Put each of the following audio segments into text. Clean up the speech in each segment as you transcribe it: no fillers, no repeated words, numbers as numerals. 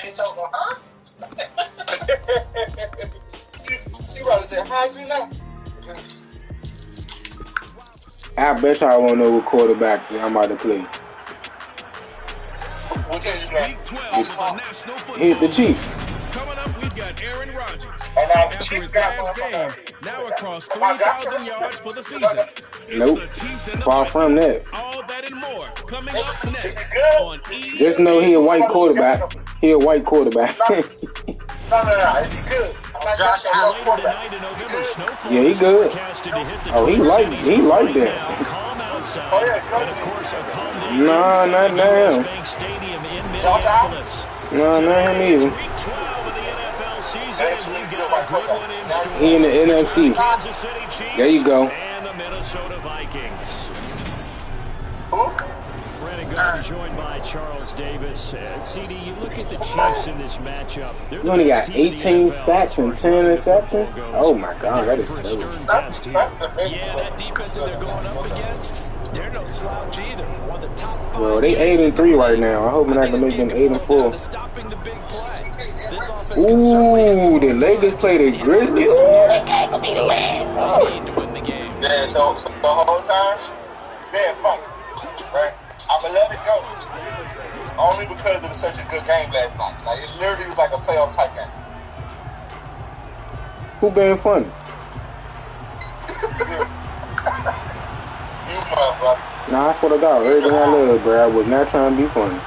and told him, huh? You probably said, how'd you know? I bet y'all won't know what quarterback I'm about to play. Here's the Chiefs. Coming up, we've got Aaron Rodgers. After his last game, now across 3,000 yards for the season. Nope. Far from that. All that and more coming up next on EA. Just know he a white quarterback. He a white quarterback. No. Is he good? Josh Allen tonight in November. Yeah, he good. Oh, he like that. Oh, yeah, nah, not now. Josh Allen? No, not him either. He in the NFC. There you go. And the Minnesota Vikings. Who? Brandon Garden joined by Charles Davis. CD, you look at the Chiefs in this matchup. You only got 18 sacks and 10 interceptions? Oh my God, that is terrible. Yeah, that defense that they're going up against, they're no slouch either. One of the top 5. Well, they 8-3 right now. I hope we're not gonna make them 8-4. Ooh, the Lakers play the Grizzlies. Ooh, that guy gonna be the last. Yeah, so the whole time, they're funny, right? I'm gonna let it go. Only because it was such a good game last night. Like, it literally was like a playoff type game. Who being funny? You motherfucker. Nah, I swear to God, everything I love, bro. I was not trying to be funny.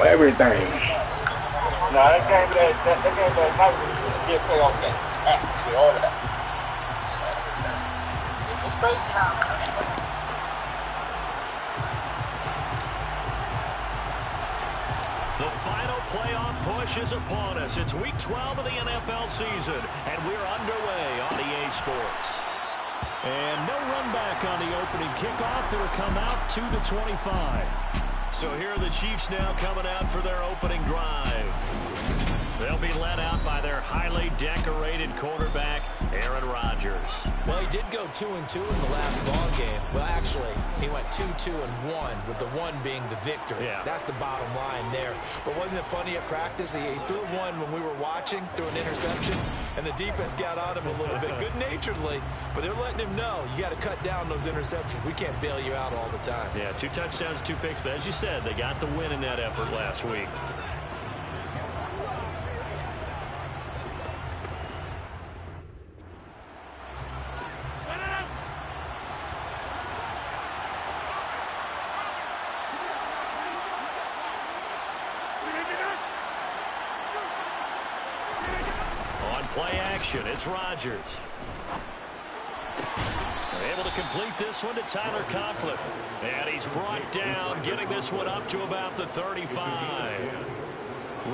Everything. Nah, that game last night was a playoff game. Actually, all that. It's crazy how. The final playoff push is upon us. It's week 12 of the NFL season, and we're underway on EA Sports. And no run back on the opening kickoff. It'll come out 2-25. So here are the Chiefs now coming out for their opening drive. They'll be led out by their highly decorated quarterback, Aaron Rodgers. Well, he did go 2-2 in the last ball game. Well, actually, he went 2-2-1, with the one being the victory. Yeah. That's the bottom line there. But wasn't it funny at practice? He threw one when we were watching, threw an interception, and the defense got on him a little bit, good-naturedly. But they're letting him know, you got to cut down those interceptions. We can't bail you out all the time. Yeah, 2 touchdowns, 2 picks. But as you said, they got the win in that effort last week. Play action, it's Rodgers. Able to complete this one to Tyler Conklin. And he's brought down, getting this one up to about the 35.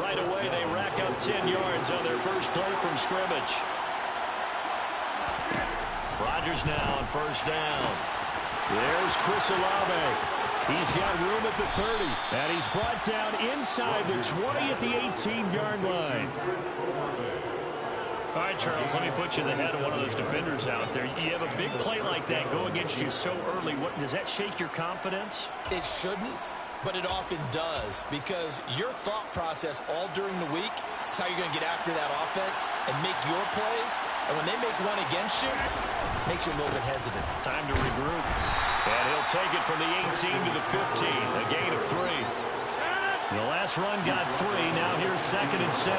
Right away, they rack up 10 yards on their first play from scrimmage. Rodgers now on first down. There's Chris Olave. He's got room at the 30. And he's brought down inside the 20 at the 18-yard line. All right, Charles, let me put you in the head of one of those defenders out there. You have a big play like that go against you so early. Does that shake your confidence? It shouldn't, but it often does, because your thought process all during the week is how you're going to get after that offense and make your plays. And when they make one against you, it makes you a little bit hesitant. Time to regroup. And he'll take it from the 18 to the 15, a gain of 3. The last run got 3. Now here's 2nd and 7.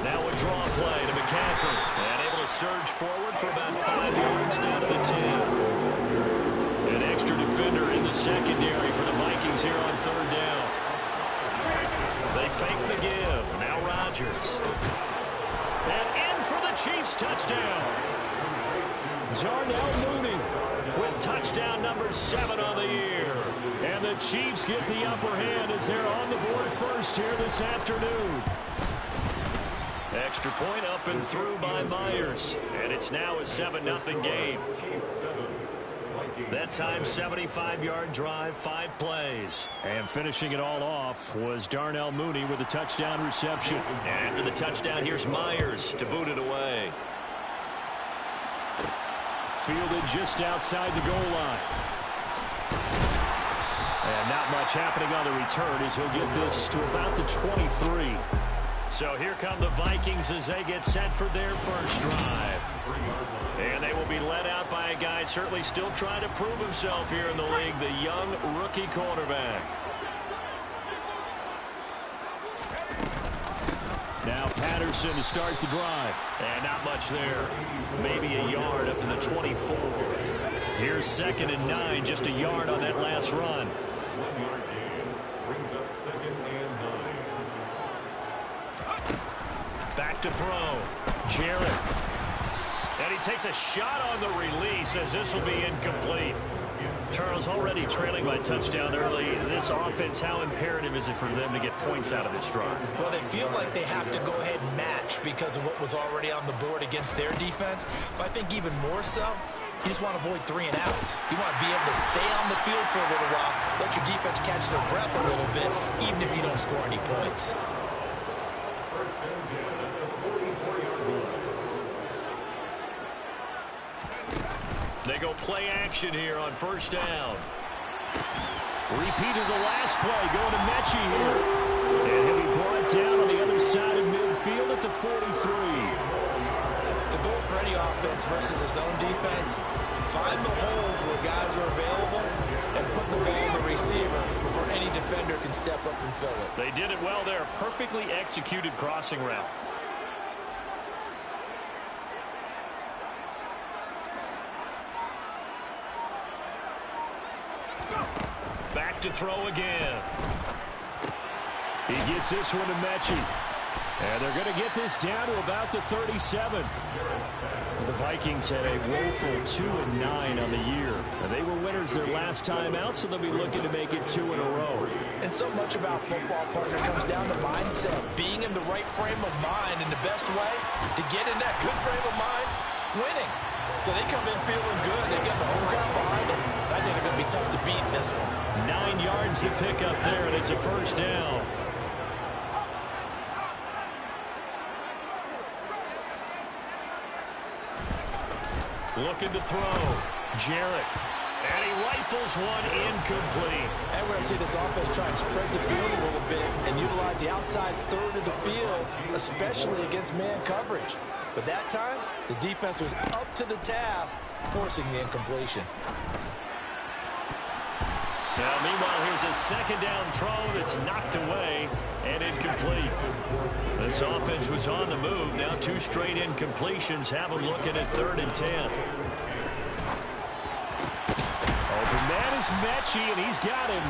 Now a draw play to McCaffrey. And able to surge forward for about 5 yards down to the 10. An extra defender in the secondary for the Vikings here on 3rd down. They fake the give. Now Rodgers. And in for the Chiefs touchdown. Darnell Mooney with touchdown number 7 on the year. And the Chiefs get the upper hand as they're on the board first here this afternoon. Extra point up and through by Myers. And it's now a 7-0 game. That time, 75-yard drive, 5 plays. And finishing it all off was Darnell Mooney with a touchdown reception. And after the touchdown, here's Myers to boot it away. Fielded just outside the goal line. And not much happening on the return as he'll get this to about the 23. So here come the Vikings as they get set for their first drive. And they will be led out by a guy certainly still trying to prove himself here in the league, the young rookie quarterback. Now Patterson to start the drive. And not much there. Maybe a yard up to the 24. Here's 2nd and 9, just a yard on that last run. 1-yard gain brings up 2nd and 9. Back to throw. Jarrett. And he takes a shot on the release as this will be incomplete. Charles, already trailing by touchdown early. This offense, how imperative is it for them to get points out of this drive? Well, they feel like they have to go ahead and match because of what was already on the board against their defense. But I think even more so, you just want to avoid 3 and outs. You want to be able to stay on the field for a little while, let your defense catch their breath a little bit, even if you don't score any points. First and 10 at the 44-yard line. They go play action here on first down. Repeat of the last play, going to Mechie here. And he'll be brought down on the other side of midfield at the 43. The goal for any offense versus his own defense, find the holes where guys are available and put the ball in the receiver before any defender can step up and fill it. They did it well there. Perfectly executed crossing route. Back to throw again. He gets this one to Mechie. And they're going to get this down to about the 37. The Vikings had a woeful 2-9 on the year. They were winners their last time out, so they'll be looking to make it 2 in a row. And so much about football, partner, comes down to mindset. Being in the right frame of mind, and the best way to get in that good frame of mind, winning. So they come in feeling good. They get the home crowd behind them. I think they're going to be tough to beat in this one. 9 yards to pick up there, and it's a first down. Looking to throw. Jarrett. And he rifles one incomplete. And we're going to see this offense try and spread the field a little bit and utilize the outside third of the field, especially against man coverage. But that time, the defense was up to the task, forcing the incompletion. Now, meanwhile, here's a second down throw that's knocked away and incomplete. This offense was on the move. Now 2 straight incompletions have them looking at 3rd and 10. Open man is Mechie, and he's got him.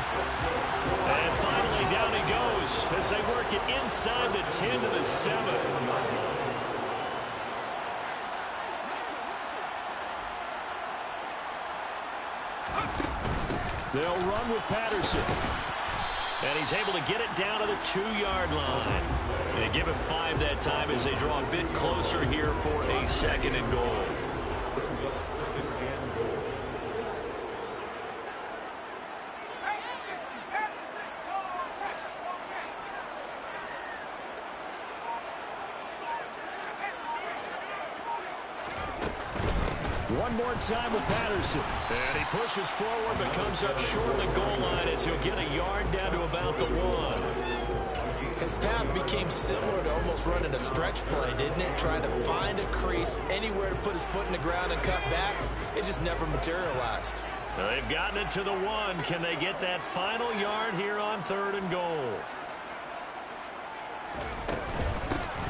And finally, down he goes as they work it inside the 10 to the 7. They'll run with Patterson. And he's able to get it down to the 2-yard line. They give him 5 that time as they draw a bit closer here for a 2nd and goal. Brings up 2nd and goal. One more time with Patterson. And he pushes forward but comes up short of the goal line as he'll get a yard down to about the 1. His path became similar to almost running a stretch play, didn't it? Trying to find a crease, anywhere to put his foot in the ground and cut back. It just never materialized. They've gotten it to the 1. Can they get that final yard here on 3rd and goal?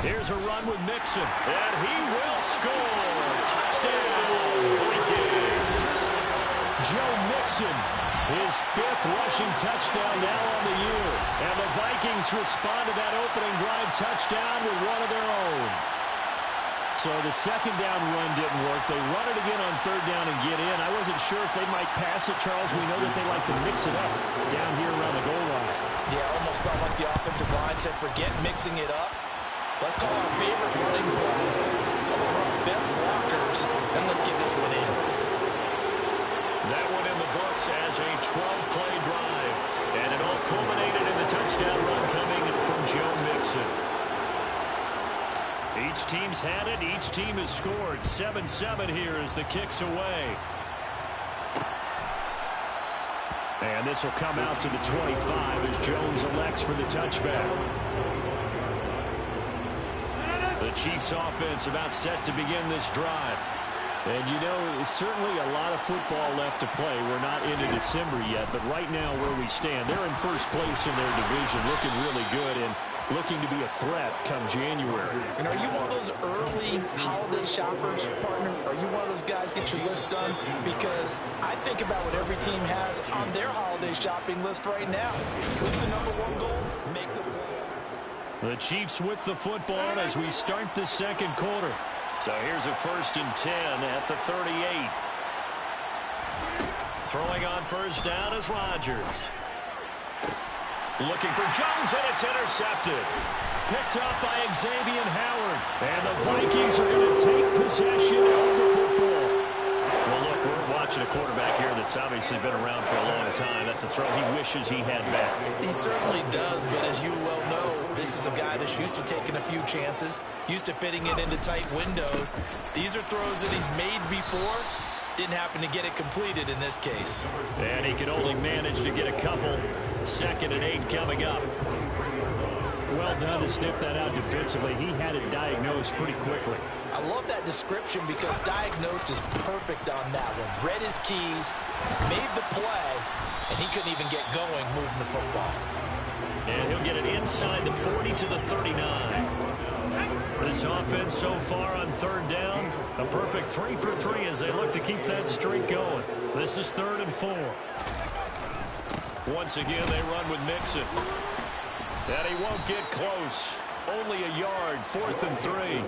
Here's a run with Mixon, and he will score. Touchdown, Vikings. Joe Mixon, his 5th rushing touchdown now on the year. And the Vikings respond to that opening drive touchdown with one of their own. So the second down run didn't work. They run it again on 3rd down and get in. I wasn't sure if they might pass it, Charles. We know that they like to mix it up down here around the goal line. Yeah, almost felt like the offensive line said, forget mixing it up. Let's call our favorite running play over our best blockers, and let's get this one in. That one in the books as a 12-play drive. And it all culminated in the touchdown run coming from Joe Mixon. Each team's had it. Each team has scored. 7-7 here as the kick's away. And this will come out to the 25 as Jones elects for the touchback. The Chiefs offense about set to begin this drive. And you know, certainly a lot of football left to play. We're not into December yet, but right now where we stand, they're in first place in their division, looking really good and looking to be a threat come January. And are you one of those early holiday shoppers, partner? Are you one of those guys get your list done? Because I think about what every team has on their holiday shopping list right now. What's the #1 goal? Make the play. The Chiefs with the football as we start the second quarter. So here's a 1st and 10 at the 38. Throwing on first down is Rodgers. Looking for Jones, and it's intercepted. Picked up by Xavier Howard. And the Vikings are going to take possession of the football. Well, look, we're watching a quarterback here that's obviously been around for a long time. That's a throw he wishes he had back. He certainly does, but as you well know, this is a guy that's used to taking a few chances, used to fitting it into tight windows. These are throws that he's made before. Didn't happen to get it completed in this case. And he can only manage to get a couple. 2nd and 8 coming up. Well done to sniff that out defensively. He had it diagnosed pretty quickly. I love that description because diagnosed is perfect on that one. Read his keys, made the play, and he couldn't even get going moving the football. And he'll get it inside the 40 to the 39. This offense so far on 3rd down, a perfect 3 for 3 as they look to keep that streak going. This is 3rd and 4. Once again, they run with Mixon. And he won't get close. Only a yard, 4th and 3.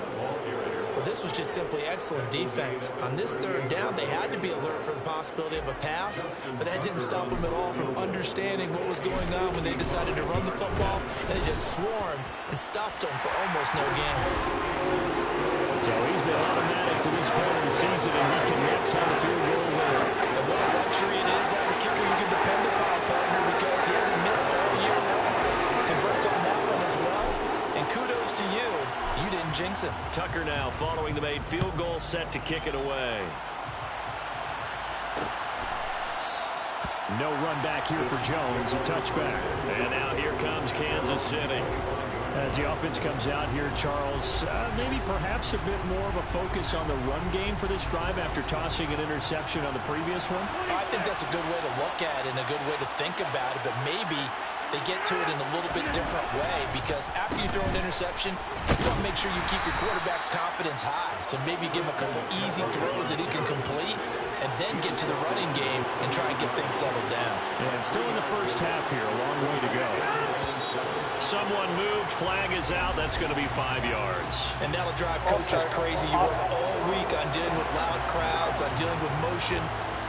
Well, this was just simply excellent defense. On this 3rd down, they had to be alert for the possibility of a pass, but that didn't stop them at all from understanding what was going on when they decided to run the football, and they just swarmed and stopped them for almost no gain. So he's been automatic to this point of the season, and he connects on the field goal line. And what a luxury it is to have a kicker you can depend upon, partner, because he hasn't missed all year long. Converts on that one as well. And kudos to you. You didn't jinx it. Tucker now following the made field goal, set to kick it away. No run back here for Jones, a touchback. And now here comes Kansas City. As the offense comes out here, Charles, maybe perhaps a bit more of a focus on the run game for this drive after tossing an interception on the previous one? I think that's a good way to look at it and a good way to think about it, but maybe they get to it in a little bit different way because after you throw an interception, you want to make sure you keep your quarterback's confidence high. So maybe give him a couple easy throws that he can complete and then get to the running game and try and get things settled down. And still in the first half here, a long way to go. Someone moved, flag is out, that's going to be 5 yards. And that'll drive coaches crazy. You work all week on dealing with loud crowds, on dealing with motion,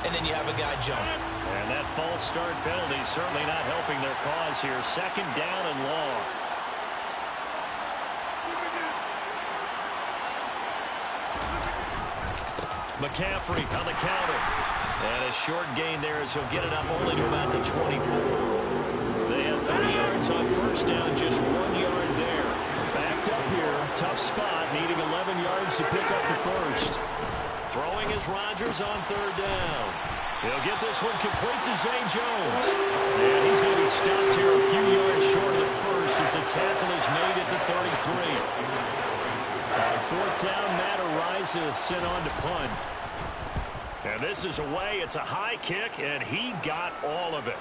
and then you have a guy jump. And that false start penalty certainly not helping their cause here. 2nd down and long. McCaffrey on the counter. And a short gain there as he'll get it up only to about the 24. They have 3 yards on first down, just 1 yard there. Backed up here, tough spot, needing 11 yards to pick up the first. Throwing is Rodgers on 3rd down. He'll get this one complete to Zay Jones. And he's going to be stopped here a few yards short of the first as the tackle is made at the 33. On 4th down, Matt Araiza sent on to punt. And this is away. It's a high kick, and he got all of it.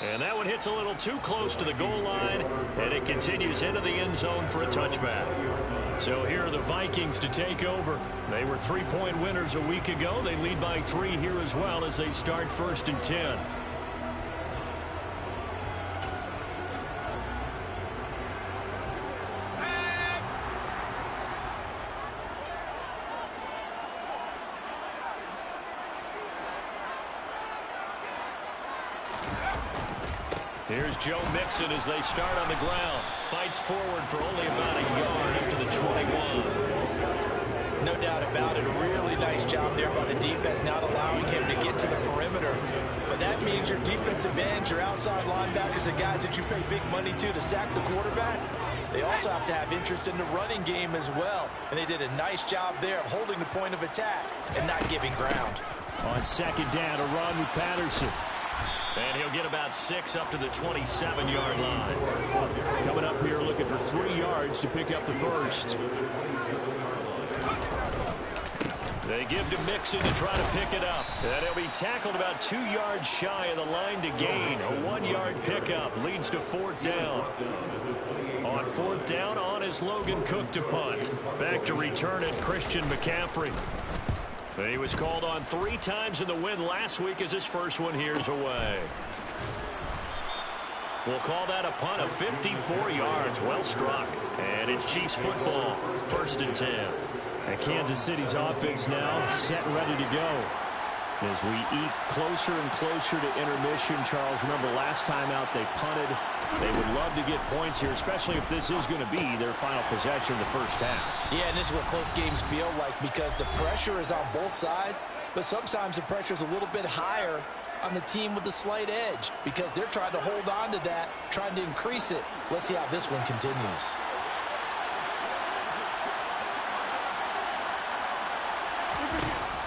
And that one hits a little too close to the goal line, and it continues into the end zone for a touchback. So here are the Vikings to take over. They were 3-point winners a week ago. They lead by 3 here as well as they start 1st and 10. Here's Joe Mixon as they start on the ground. Fights forward for only about a yard up to the 21. No doubt about it. A really nice job there by the defense, not allowing him to get to the perimeter. But that means your defensive ends, your outside linebackers, the guys that you pay big money to sack the quarterback, they also have to have interest in the running game as well. And they did a nice job there of holding the point of attack and not giving ground. On second down, a run with Patterson. And he'll get about 6 up to the 27-yard line. Coming up here looking for 3 yards to pick up the first. They give to Mixon to try to pick it up. And he'll be tackled about 2 yards shy of the line to gain. A 1-yard pickup leads to 4th down. On 4th down, on is Logan Cook to punt. Back to return it, Christian McCaffrey. He was called on 3 times in the win last week as his first one here's away. We'll call that a punt of 54 yards. Well struck. And it's Chiefs football. 1st and 10. And Kansas City's offense now set and ready to go. As we eat closer and closer to intermission, Charles, remember last time out they punted. They would love to get points here, especially if this is going to be their final possession of the first half. Yeah, and this is what close games feel like because the pressure is on both sides, but sometimes the pressure is a little bit higher on the team with the slight edge because they're trying to hold on to that, trying to increase it. Let's see how this one continues.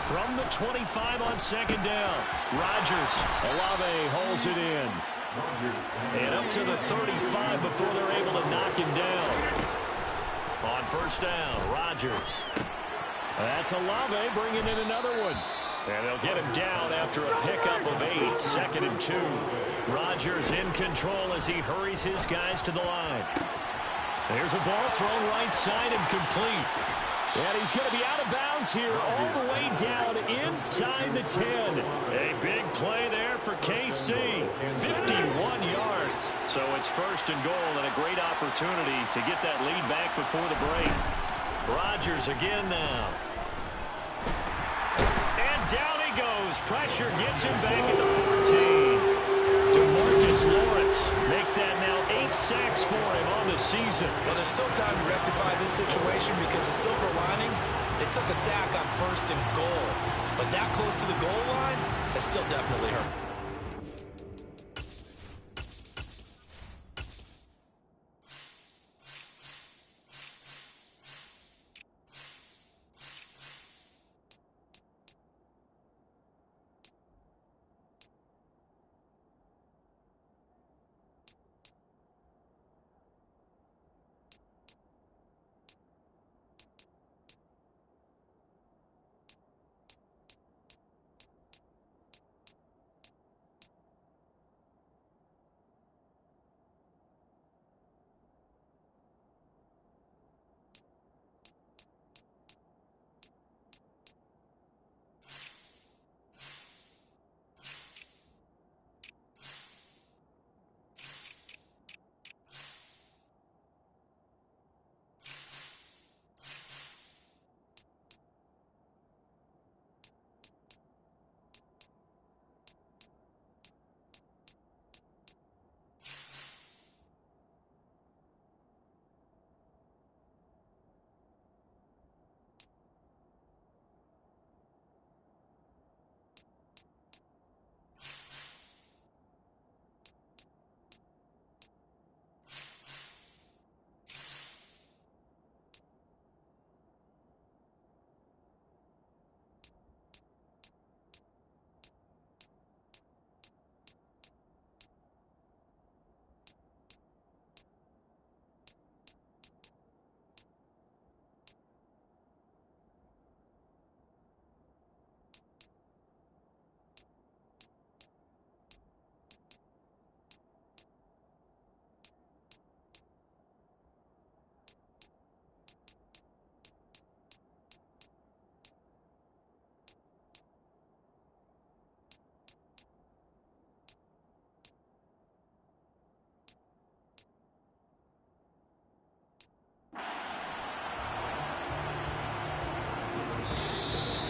From the 25 on second down, Rodgers. Olave holds it in. And up to the 35 before they're able to knock him down. On 1st down, Rodgers. That's Olave bringing in another one. And they'll get him down after a pickup of 8, 2nd and 2. Rodgers in control as he hurries his guys to the line. There's a ball thrown right side and complete. And he's going to be out of bounds here all the way down inside the 10. A big play there for KC. 51 yards. So it's 1st and goal and a great opportunity to get that lead back before the break. Rodgers again now. And down he goes. Pressure gets him back at the 14. DeMarcus Lawrence make that now 8 sacks for him on the season. Well, there's still time to rectify this situation because the silver lining, they took a sack on 1st and goal. But that close to the goal line, that still definitely hurt.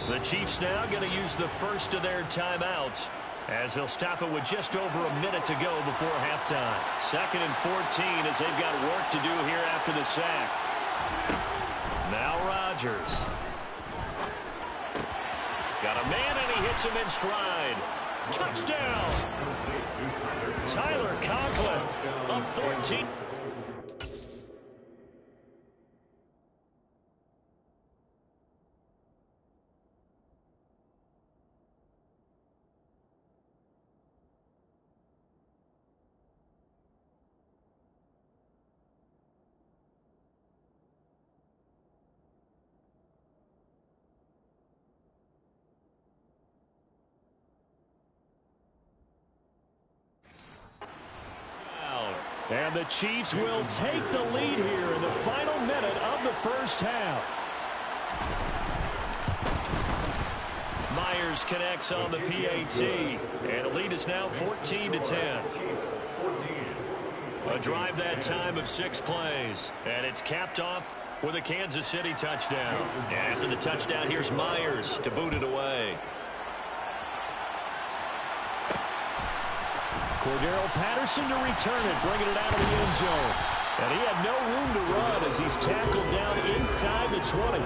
The Chiefs now going to use the first of their timeouts as they'll stop it with just over a minute to go before halftime. 2nd and 14 as they've got work to do here after the sack. Now Rodgers. Got a man and he hits him in stride. Touchdown! Tyler Conklin, a 14. And the Chiefs will take the lead here in the final minute of the first half. Myers connects on the PAT, and the lead is now 14-10. A drive that time of 6 plays, and it's capped off with a Kansas City touchdown. And after the touchdown, here's Myers to boot it away. Cordero Patterson to return it, bringing it out of the end zone. And he had no room to run as he's tackled down inside the 20.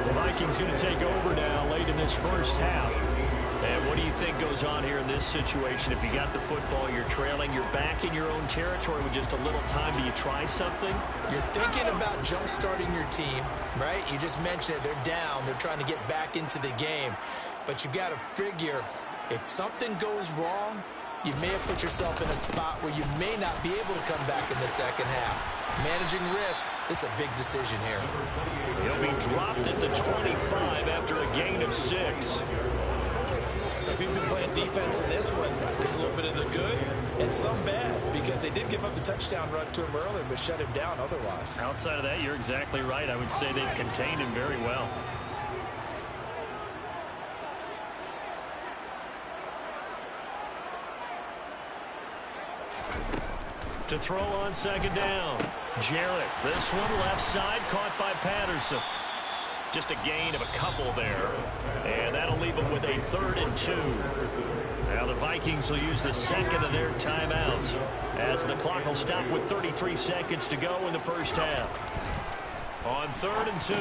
The Vikings going to take over now late in this first half. And what do you think goes on here in this situation? If you got the football, you're trailing, you're back in your own territory with just a little time. Do you try something? You're thinking about jump-starting your team, right? You just mentioned it. They're down. They're trying to get back into the game. But you've got to figure if something goes wrong, you may have put yourself in a spot where you may not be able to come back in the second half. Managing risk, this is a big decision here. He'll be dropped at the 25 after a gain of 6. So if you've been playing defense in this one, there's a little bit of the good and some bad because they did give up the touchdown run to him earlier but shut him down otherwise. Outside of that, you're exactly right. I would say they've contained him very well. To throw on second down. Jarrett, this one left side, caught by Patterson. Just a gain of a couple there. And that'll leave them with a 3rd and 2. Now the Vikings will use the second of their timeouts as the clock will stop with 33 seconds to go in the first half. On 3rd and 2,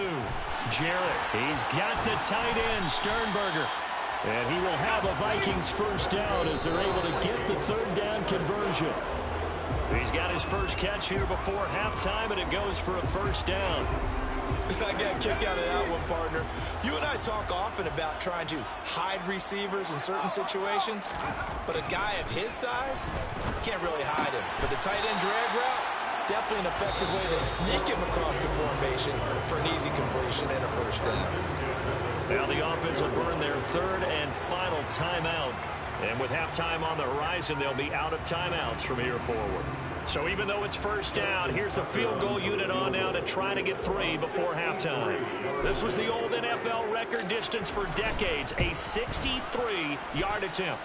Jarrett, he's got the tight end, Sternberger. And he will have a Vikings first down as they're able to get the 3rd down conversion. He's got his first catch here before halftime, and it goes for a first down. I got a kick out of that one, partner. You and I talk often about trying to hide receivers in certain situations, but a guy of his size can't really hide him. But the tight end drag route, definitely an effective way to sneak him across the formation for an easy completion and a first down. Now the offense will burn their 3rd and final timeout. And with halftime on the horizon, they'll be out of timeouts from here forward. So even though it's first down, here's the field goal unit on now to try to get 3 before halftime. This was the old NFL record distance for decades, a 63-yard attempt.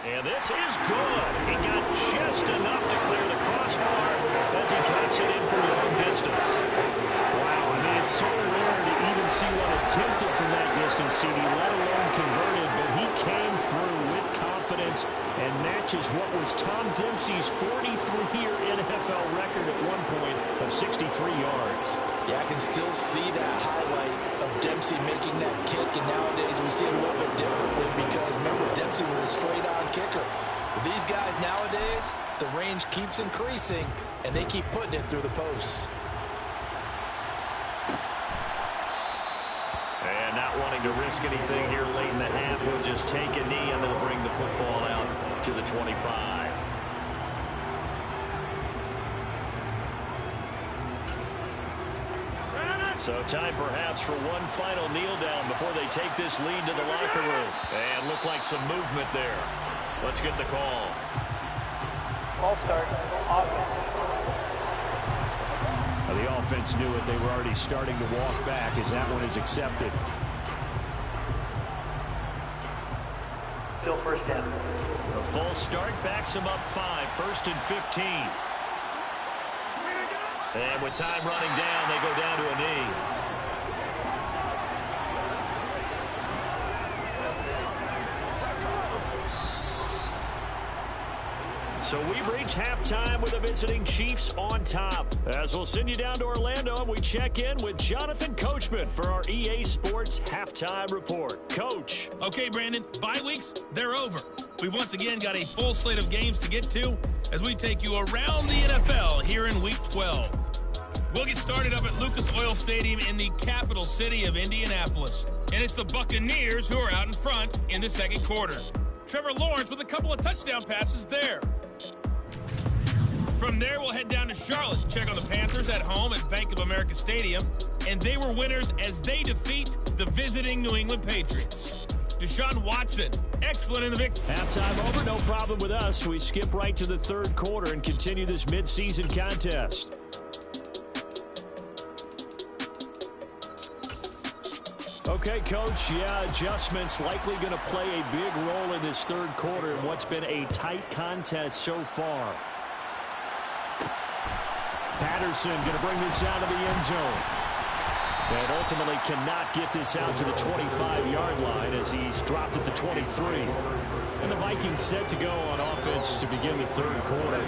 And this is good. He got just enough to clear the crossbar as he drops it in for long distance. Wow, I mean, it's so rare to even see one attempted from that distance, CD, let alone converted, but he came through with confidence and matches what was Tom Dempsey's 43-year NFL record at one point of 63 yards. Yeah, I can still see that highlight of Dempsey making that kick, and nowadays we see it a little bit differently because, remember, Dempsey was a straight-on kicker. But these guys nowadays, the range keeps increasing, and they keep putting it through the posts. And not wanting to risk anything here late in the half, he'll just take a knee and they'll bring the football out to the 25. So time perhaps for one final kneel down before they take this lead to the locker room. And look like some movement there. Let's get the call. Ball start. Now the offense knew it. They were already starting to walk back as that one is accepted. Still first down. A full start backs him up 5, 1st and 15. And with time running down, they go down to a knee. So we've reached halftime with the visiting Chiefs on top. As we'll send you down to Orlando, and we check in with Jonathan Coachman for our EA Sports Halftime Report. Coach. Okay, Brandon, bye weeks, they're over. We've once again got a full slate of games to get to as we take you around the NFL here in Week 12. We'll get started up at Lucas Oil Stadium in the capital city of Indianapolis. And it's the Buccaneers who are out in front in the second quarter. Trevor Lawrence with a couple of touchdown passes there. From there, we'll head down to Charlotte to check on the Panthers at home at Bank of America Stadium. And they were winners as they defeat the visiting New England Patriots. Deshaun Watson, excellent in the victory. Halftime over, no problem with us. We skip right to the third quarter and continue this midseason contest. Okay, Coach, adjustments likely going to play a big role in this third quarter in what's been a tight contest so far. Patterson going to bring this out of the end zone. And ultimately cannot get this out to the 25-yard line as he's dropped at the 23. And the Vikings set to go on offense to begin the third quarter.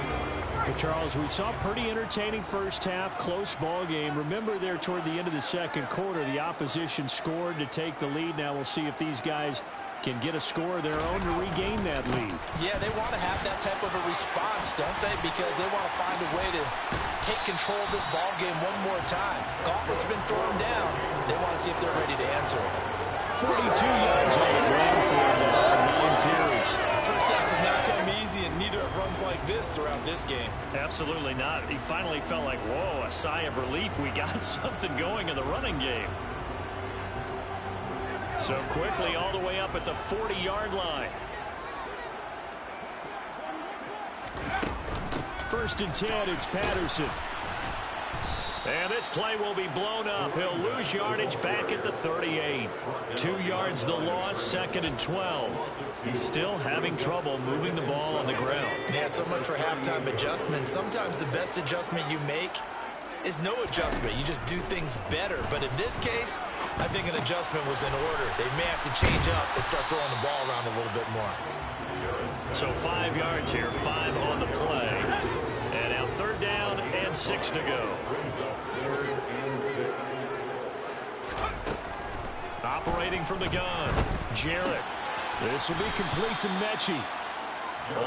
But Charles, we saw a pretty entertaining first half, close ball game. Remember there toward the end of the second quarter, the opposition scored to take the lead. Now we'll see if these guys can get a score of their own to regain that lead. Yeah, they want to have that type of a response, don't they? Because they want to find a way to take control of this ball game one more time. Gauntlet's been thrown down. They want to see if they're ready to answer it. 42 yards on the ground for 9 carries. First downs have not come easy, and neither have runs like this throughout this game. Absolutely not. He finally felt like, whoa, a sigh of relief. We got something going in the running game. So quickly all the way up at the 40-yard line. First and 10, it's Patterson. And this play will be blown up. He'll lose yardage back at the 38. 2 yards the loss, second and 12. He's still having trouble moving the ball on the ground. Yeah, so much for halftime adjustments. Sometimes the best adjustment you make is no adjustment. You just do things better. But in this case, I think an adjustment was in order. They may have to change up and start throwing the ball around a little bit more. So 5 yards here, 5 on the play. And now third down and 6 to go. Operating from the gun, Jarrett. This will be complete to Mechie.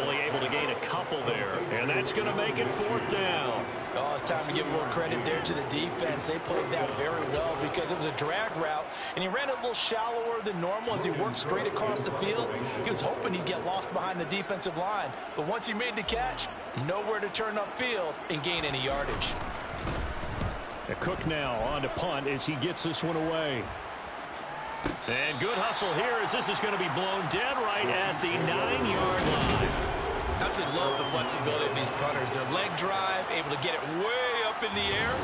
Only able to gain a couple there, and that's going to make it fourth down. Oh, it's time to give more credit there to the defense. They played that very well because it was a drag route, and he ran it a little shallower than normal as he worked straight across the field. He was hoping he'd get lost behind the defensive line, but once he made the catch, nowhere to turn upfield and gain any yardage. Cook now on to punt as he gets this one away. And good hustle here as this is going to be blown dead right at the 9-yard line. I absolutely love the flexibility of these punters. Their leg drive, able to get it way up in the air,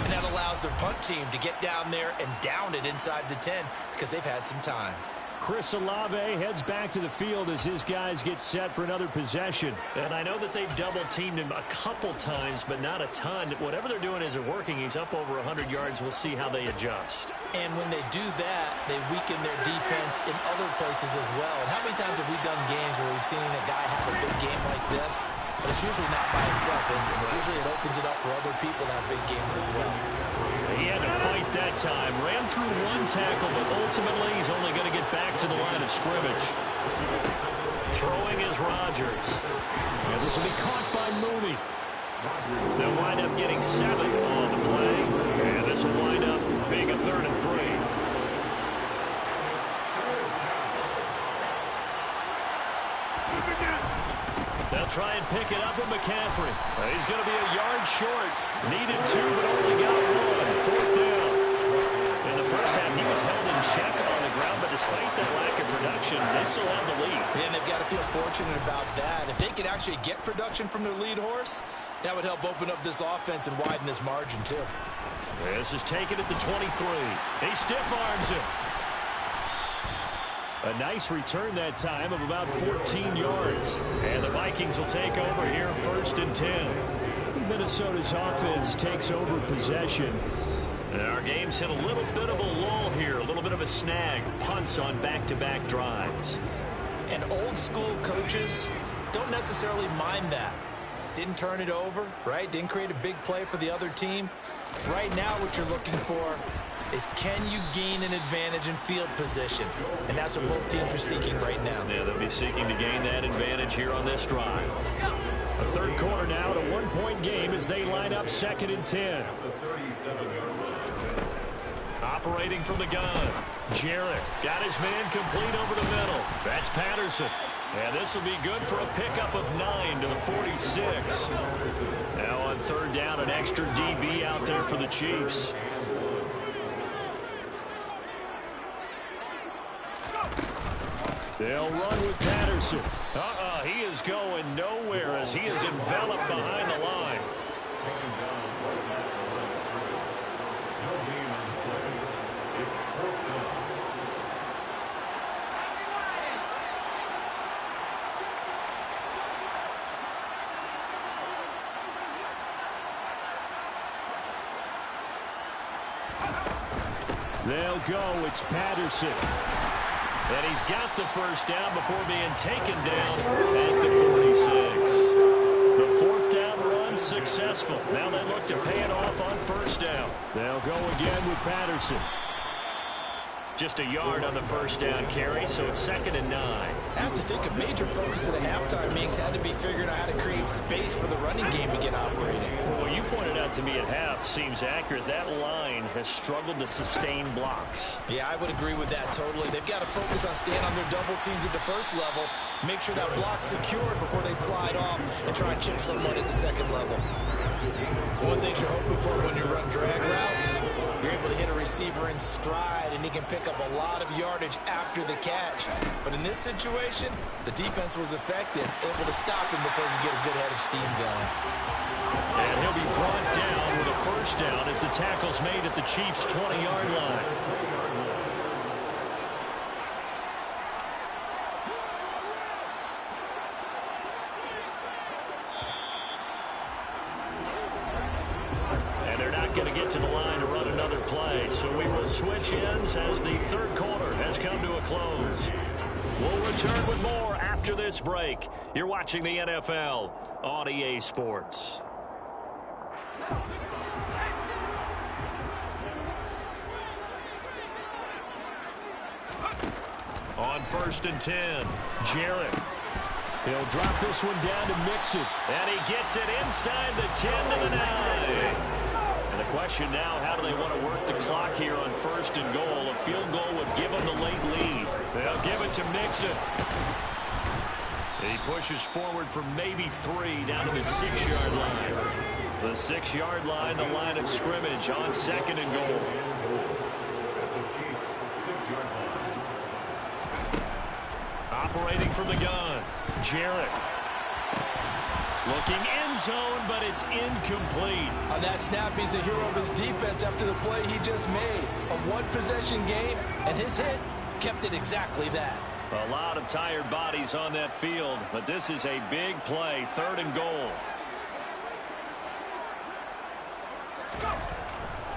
and that allows their punt team to get down there and down it inside the 10 because they've had some time. Chris Olave heads back to the field as his guys get set for another possession. And I know that they've double-teamed him a couple times, but not a ton. Whatever they're doing isn't working. He's up over 100 yards. We'll see how they adjust. And when they do that, they weaken their defense in other places as well. And how many times have we done games where we've seen a guy have a big game like this? But it's usually not by himself, is it? Usually it opens it up for other people to have big games as well. He had to fight that time. Ran through one tackle, but ultimately he's only going to get back to the line of scrimmage. Throwing is Rodgers. And this will be caught by Mooney. They'll wind up getting 7 on the play. And this will wind up being a 3rd and 3. They'll try and pick it up with McCaffrey. He's going to be a yard short. Needed 2, but only got 1. 4th down. In the first half, he was held in check on the ground, but despite that lack of production, they still have the lead. And they've got to feel fortunate about that. If they could actually get production from their lead horse, that would help open up this offense and widen this margin, too. This is taken at the 23. He stiff arms him. A nice return that time of about 14 yards. And the Vikings will take over here 1st and 10. Minnesota's offense takes over possession. And our game's hit a little bit of a lull here, a little bit of a snag. Punts on back-to-back drives. And old-school coaches don't necessarily mind that. Didn't turn it over, right? Didn't create a big play for the other team. Right now what you're looking for is can you gain an advantage in field position? And that's what both teams are seeking right now. Yeah, they'll be seeking to gain that advantage here on this drive. A third quarter now, a 1-point game as they line up 2nd and 10. Operating from the gun. Jarrett got his man complete over the middle. That's Patterson. And this will be good for a pickup of 9 to the 46. Now on 3rd down, an extra DB out there for the Chiefs. They'll run with Patterson. He is going nowhere as he is enveloped behind the line. They'll go. It's Patterson. And he's got the first down before being taken down at the 46. The fourth down run successful. Now they look to pay it off on first down. They'll go again with Patterson. Just a yard on the first down carry, so it's 2nd and 9. I have to think a major focus of the halftime meetings had to be figuring out how to create space for the running game to get operating. Well, you pointed out to me at half, seems accurate. That line has struggled to sustain blocks. Yeah, I would agree with that totally. They've got to focus on staying on their double teams at the first level, make sure that block's secured before they slide off and try and chip someone at the second level. One thing you're hoping for when you run drag routes, you're able to hit a receiver in stride and he can pick up a lot of yardage after the catch. But in this situation, the defense was effective, able to stop him before he could get a good head of steam going. And he'll be brought down with a first down as the tackle's made at the Chiefs' 20-yard line. Going to get to the line to run another play, so we will switch ends as the third quarter has come to a close. We'll return with more after this break. You're watching the NFL on EA Sports. On 1st and 10, Jarrett. He'll drop this one down to Mixon, and he gets it inside the 10 to the 9. The question now, how do they want to work the clock here on 1st and goal? A field goal would give them the late lead. They'll give it to Mixon. He pushes forward for maybe 3 down to the 6-yard line. The 6-yard line, the line of scrimmage on 2nd and goal. Operating from the gun, Jarrett. Looking end zone, but it's incomplete. On that snap, he's a hero of his defense after the play he just made. A one-possession game, and his hit kept it exactly that. A lot of tired bodies on that field, but this is a big play, 3rd and goal.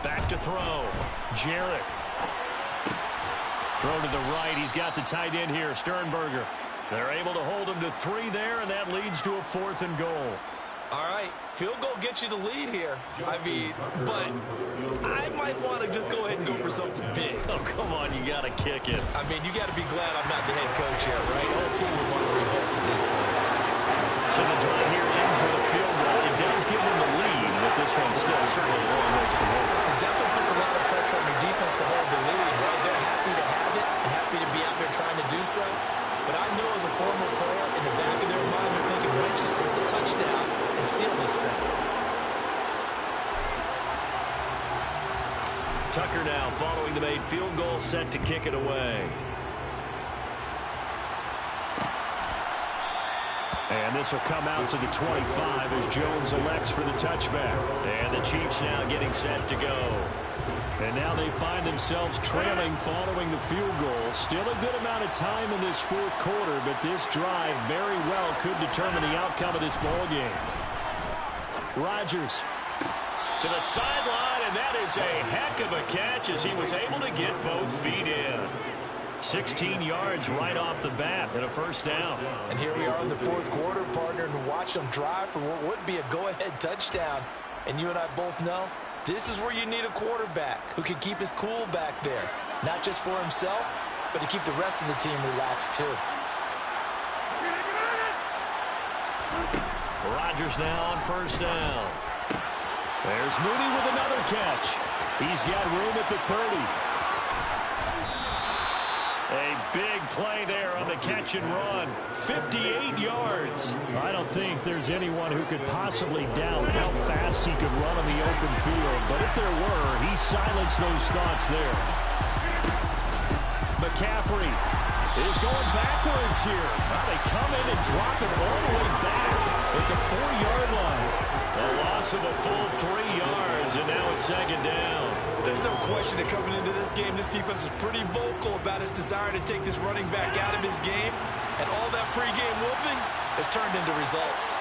Back to throw, Jarrett. Throw to the right, he's got the tight end here, Sternberger. They're able to hold him to 3 there, and that leads to a 4th and goal. All right, field goal gets you the lead here. I mean, but I might want to just go ahead and go for something big. Oh, come on, you got to kick it. I mean, you got to be glad I'm not the head coach here, right? The whole team would want to revolt at this point. So the drive here ends with a field goal. It does give them the lead, but this one's still certainly a long ways from over. It definitely puts a lot of pressure on your defense to hold the lead, right? They're happy to have it and happy to be out there trying to do so. But I know as a former player, in the back of their mind, they're thinking, why don't you score the touchdown and seal this thing? Tucker now following the made field goal, set to kick it away. And this will come out to the 25 as Jones elects for the touchback. And the Chiefs now getting set to go. And now they find themselves trailing following the field goal. Still a good amount of time in this 4th quarter, but this drive very well could determine the outcome of this ball game. Rodgers to the sideline, and that is a heck of a catch as he was able to get both feet in. 16 yards right off the bat and a first down. And here we are in the 4th quarter, partner, and watch them drive for what would be a go-ahead touchdown. And you and I both know this is where you need a quarterback who can keep his cool back there. Not just for himself, but to keep the rest of the team relaxed too. Rodgers now on first down. There's Mooney with another catch. He's got room at the 30. A big play there on the catch and run. 58 yards. I don't think there's anyone who could possibly doubt how fast he could run on the open field. But if there were, he silenced those thoughts there. McCaffrey is going backwards here. Well, they come in and drop it all the way back at the 4-yard line. A loss of a full 3 yards, and now it's second down. There's no question that coming into this game, this defense is pretty vocal about its desire to take this running back out of his game, and all that pregame whooping has turned into results.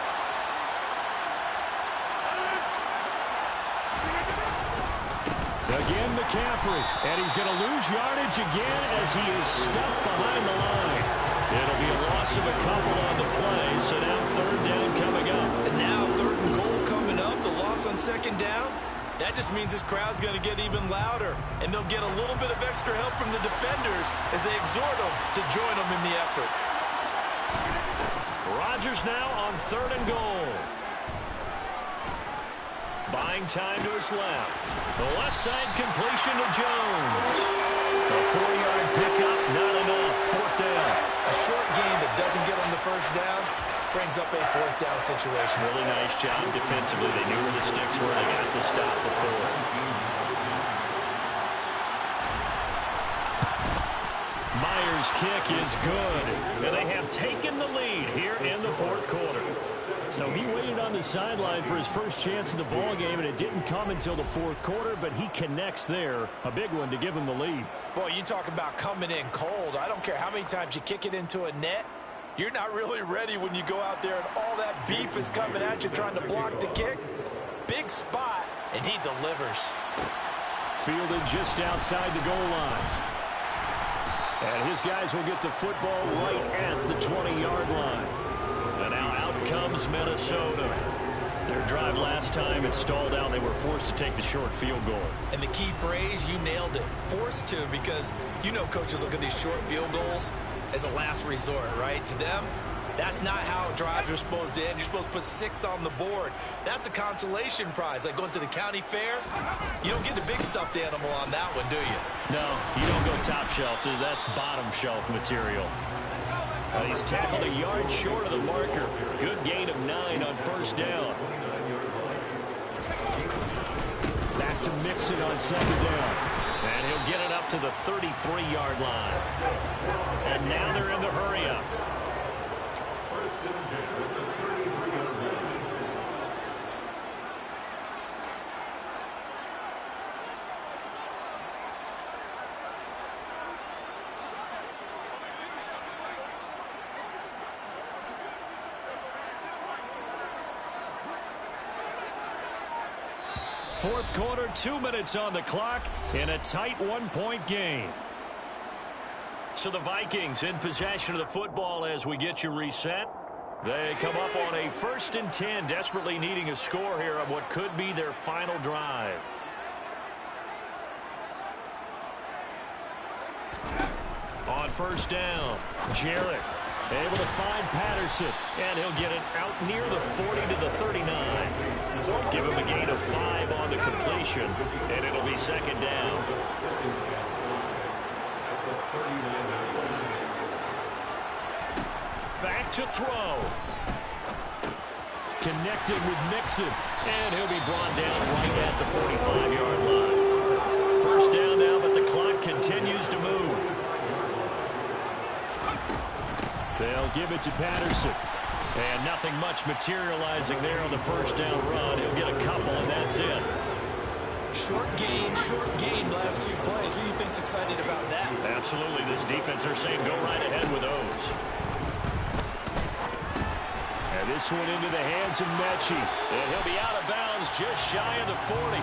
Again, McCaffrey, and he's going to lose yardage again as he is stuck behind the line. It'll be a loss of a couple on the play, so now third down coming up. And now third and goal coming up, the loss on second down. That just means this crowd's going to get even louder, and they'll get a little bit of extra help from the defenders as they exhort them to join them in the effort. Rodgers now on third and goal. Buying time to his left. The left side completion to Jones. A 4-yard pickup, not enough. Fourth down. A short gain that doesn't get them the first down brings up a fourth down situation. Really nice job defensively. They knew where the sticks were. They got the stop before. Myers' kick is good. And they have taken the lead here in the fourth quarter. So he waited on the sideline for his first chance in the ball game, and it didn't come until the fourth quarter, but he connects there. A big one to give him the lead. Boy, you talk about coming in cold. I don't care how many times you kick it into a net. You're not really ready when you go out there and all that beef is coming at you trying to block the kick. Big spot, and he delivers. Fielded just outside the goal line. And his guys will get the football right at the 20-yard line. And now out comes Minnesota. Their drive last time, it stalled out. They were forced to take the short field goal. And the key phrase, you nailed it. Forced to, because you know coaches look at these short field goals as a last resort, right? To them, that's not how drives are supposed to end. You're supposed to put 6 on the board. That's a consolation prize. Like going to the county fair, you don't get the big stuffed animal on that one, do you? No, you don't go top shelf. That's bottom shelf material. He's tackled a yard short of the marker. Good gain of 9 on first down. Back to Mixon on second down. And he'll get it up to the 33-yard line. And now they're in the hurry-up. First and 10 at the 33-yard line. Fourth quarter, 2 minutes on the clock in a tight 1-point game. So the Vikings in possession of the football as we get you reset. They come up on a 1st and 10, desperately needing a score here on what could be their final drive. On first down, Jarrett able to find Patterson, and he'll get it out near the 40 to the 39. Give him a gain of 5 on the completion, and it'll be second down. Back to throw. Connected with Mixon, and he'll be brought down right at the 45-yard line. First down now, but the clock continues to move. They'll give it to Patterson. And nothing much materializing there on the first down run. He'll get a couple, and that's it. Short gain last 2 plays. Who do you think's excited about that? Absolutely. This defense, they're saying go right ahead with those. And this one into the hands of Mechie. And he'll be out of bounds just shy of the 40.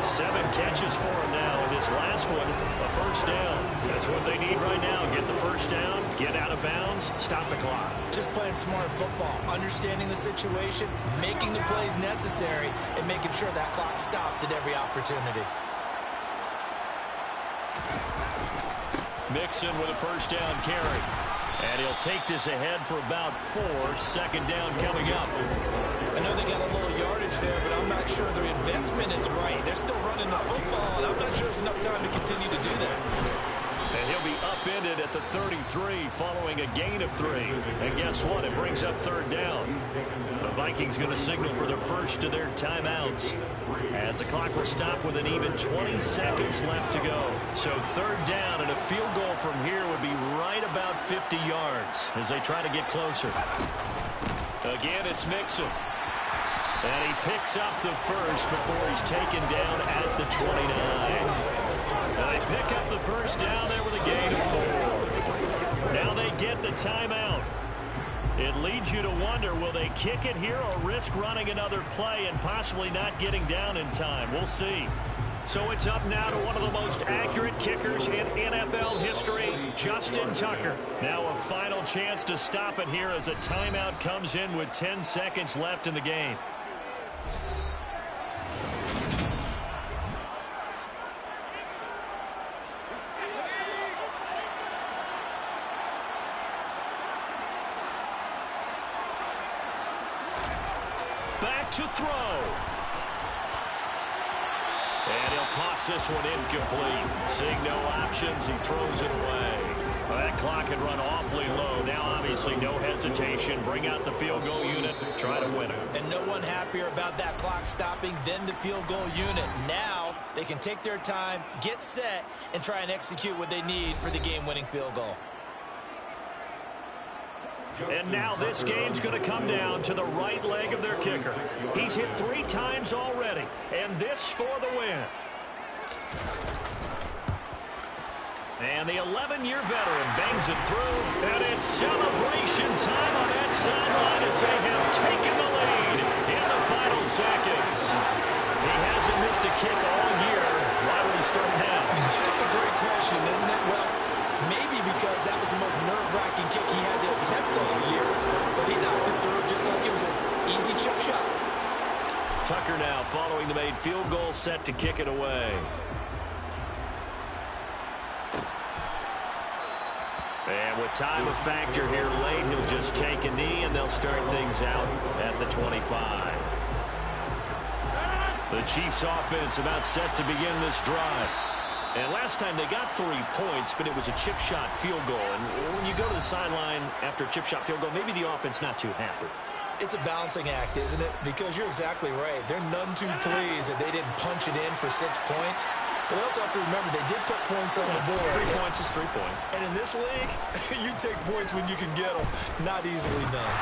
7 catches for him now. And this last one, a first down. That's what they need right now. Get the first down, get out of bounds, stop the clock. Just playing smart football, understanding the situation, making the plays necessary, and making sure that clock stops at every opportunity. Mixon with a first down carry. And he'll take this ahead for about 4. Second down coming up. I know they got a little yardage there, but I'm not sure their investment is right. They're still running the football, and I'm not sure there's enough time to continue to do that. And he'll be upended at the 33 following a gain of 3. And guess what? It brings up third down. The Vikings going to signal for their first of their timeouts, as the clock will stop with an even 20 seconds left to go. So third down, and a field goal from here would be right about 50 yards as they try to get closer. Again, it's Mixon. And he picks up the first before he's taken down at the 29. And they pick up the first down there with a gain of 4. Now they get the timeout. It leads you to wonder, will they kick it here or risk running another play and possibly not getting down in time? We'll see. So it's up now to one of the most accurate kickers in NFL history, Justin Tucker. Now a final chance to stop it here as a timeout comes in with 10 seconds left in the game. Back to throw. And he'll toss this one incomplete. Seeing no options, he throws it away. Well, that clock had run awfully low. Now, obviously, no hesitation. Bring out the field goal unit. Try to win it. And no one happier about that clock stopping than the field goal unit. Now, they can take their time, get set, and try and execute what they need for the game-winning field goal. And now this game's going to come down to the right leg of their kicker. He's hit 3 times already, and this for the win. And the 11-year veteran bangs it through, and it's celebration time on that sideline as they have taken the lead in the final seconds. He hasn't missed a kick all year. Why would he start now? That's a great question, isn't it? Well, maybe because that was the most nerve-wracking kick he had to attempt all year. But he knocked it through just like it was an easy chip shot. Tucker now following the made field goal, set to kick it away. And with time a factor here late, he'll just take a knee and they'll start things out at the 25. The Chiefs offense about set to begin this drive. And last time they got 3 points, but it was a chip shot field goal. And when you go to the sideline after a chip shot field goal, maybe the offense not too happy. It's a balancing act, isn't it? Because you're exactly right. They're none too pleased that they didn't punch it in for 6 points. But they also have to remember they did put points on the board. 3 points is 3 points. And in this league, you take points when you can get them. Not easily done.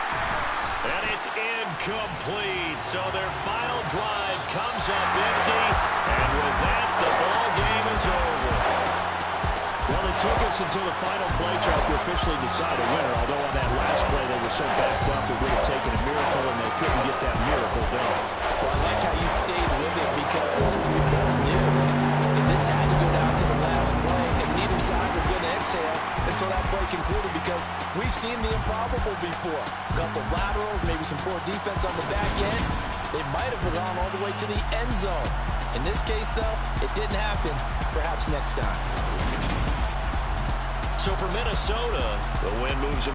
And it's incomplete. So their final drive comes up empty. And with that, the ball game is over. Well, it took us until the final play drive to officially decide a winner. Although on that last play, they were so backed up, it would have taken a miracle, and they couldn't get that miracle done. Well, I like how you stayed with it because we both knew that this had to go down to the last play, and neither side was going to exhale until that play concluded because we've seen the improbable before. A couple of laterals, maybe some poor defense on the back end. They might have gone all the way to the end zone. In this case, though, it didn't happen. Perhaps next time. So for Minnesota, the win moves